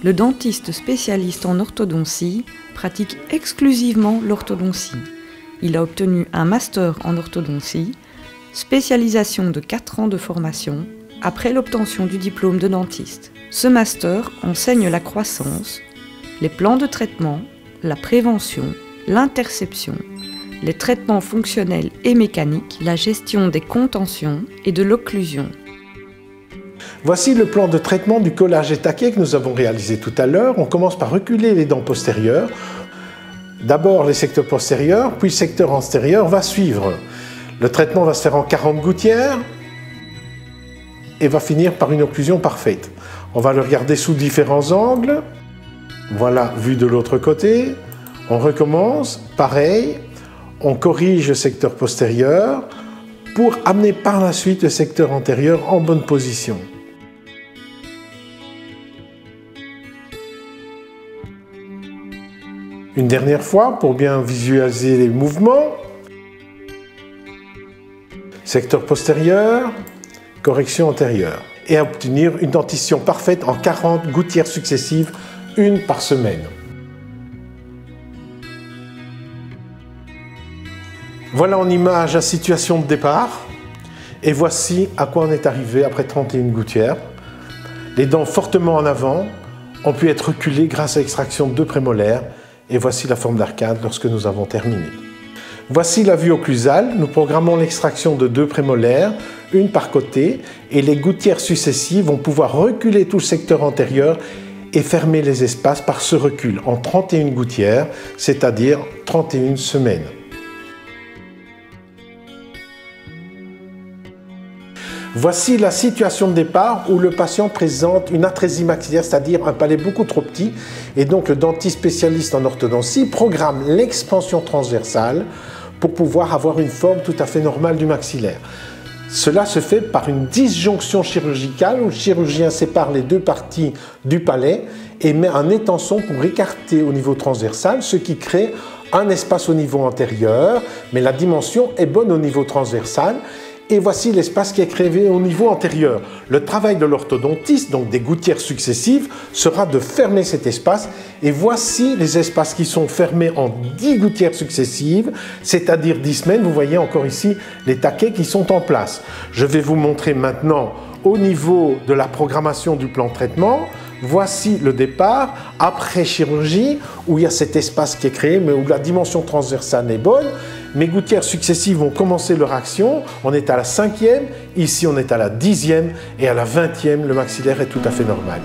Le dentiste spécialiste en orthodontie pratique exclusivement l'orthodontie. Il a obtenu un master en orthodontie, spécialisation de 4 ans de formation, après l'obtention du diplôme de dentiste. Ce master enseigne la croissance, les plans de traitement, la prévention, l'interception, les traitements fonctionnels et mécaniques, la gestion des contentions et de l'occlusion. Voici le plan de traitement du collage et taquet que nous avons réalisé tout à l'heure. On commence par reculer les dents postérieures. D'abord les secteurs postérieurs, puis le secteur antérieur va suivre. Le traitement va se faire en 40 gouttières et va finir par une occlusion parfaite. On va le regarder sous différents angles. Voilà, vu de l'autre côté. On recommence, pareil. On corrige le secteur postérieur pour amener par la suite le secteur antérieur en bonne position. Une dernière fois pour bien visualiser les mouvements. Secteur postérieur, correction antérieure. Et à obtenir une dentition parfaite en 40 gouttières successives, une par semaine. Voilà en image la situation de départ. Et voici à quoi on est arrivé après 31 gouttières. Les dents fortement en avant ont pu être reculées grâce à l'extraction de 2 prémolaires. Et voici la forme d'arcade lorsque nous avons terminé. Voici la vue occlusale. Nous programmons l'extraction de 2 prémolaires, une par côté, et les gouttières successives vont pouvoir reculer tout le secteur antérieur et fermer les espaces par ce recul en 31 gouttières, c'est-à-dire 31 semaines. Voici la situation de départ où le patient présente une atrésie maxillaire, c'est-à-dire un palais beaucoup trop petit, et donc le dentiste spécialiste en orthodontie programme l'expansion transversale pour pouvoir avoir une forme tout à fait normale du maxillaire. Cela se fait par une disjonction chirurgicale où le chirurgien sépare les 2 parties du palais et met un étançon pour écarter au niveau transversal, ce qui crée un espace au niveau antérieur, mais la dimension est bonne au niveau transversal. Et voici l'espace qui est créé au niveau antérieur. Le travail de l'orthodontiste, donc des gouttières successives, sera de fermer cet espace. Et voici les espaces qui sont fermés en 10 gouttières successives, c'est-à-dire 10 semaines. Vous voyez encore ici les taquets qui sont en place. Je vais vous montrer maintenant au niveau de la programmation du plan de traitement. Voici le départ, après chirurgie, où il y a cet espace qui est créé, mais où la dimension transversale est bonne. Mes gouttières successives vont commencer leur action. On est à la 5e, ici on est à la 10e, et à la 20e, le maxillaire est tout à fait normal.